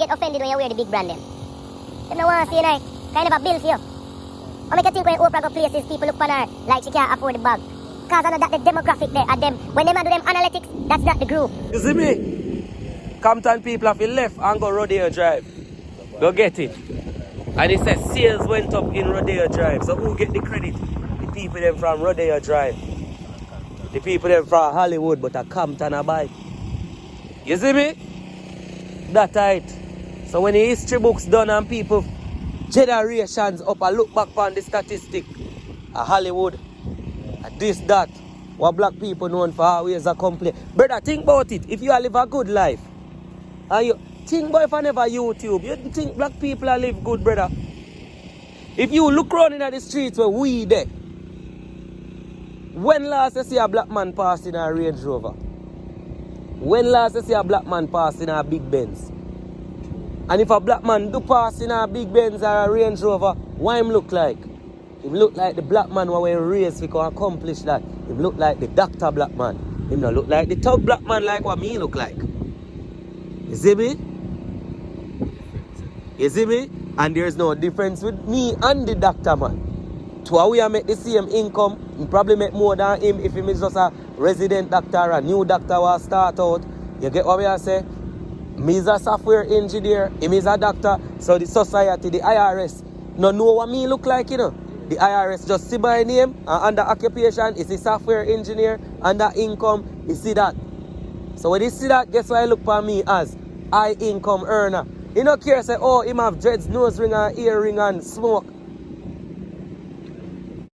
get offended when you wear the big brand them. They don't want to see you, kind of a bill for you. I make you think when Oprah go places, people look on her like she can't afford the bag. Because I know that the demographic there at them, when they man do them analytics, that's not the group. You see me? Compton people have left and go Rodeo Drive. Go get it. And it says sales went up in Rodeo Drive. So who get the credit? The people them from Rodeo Drive. The people them from Hollywood, but a Compton a buy. You see me? That tight. So when the history books done and people generations up and look back on the statistic, a Hollywood, a this, that, what black people known for always a complaint. Brother, think about it. If you live a good life, and you think about if I never YouTube, you think black people live good, brother. If you look around in the streets where we there, when last you see a black man pass in a Range Rover? When last you see a black man pass in a big Benz? And if a black man do pass in a big Benz or a Range Rover, what him look like? Him look like the black man who went race to accomplish that. Him look like the doctor black man. Him not look like the thug black man like what me look like. You see me? You see me? And there's no difference with me and the doctor man. Two we make the same income. He probably make more than him if he is just a resident doctor or a new doctor who start out. You get what I say? Me is a software engineer, him is a doctor, so the society, the IRS, no know what me look like, you know. The IRS just see my name, and under occupation, is a software engineer, under income, you see that. So when you see that, guess what I look for me as? High income earner. You don't care, say, oh, him have dreads, nose ring, and ear ring, and smoke.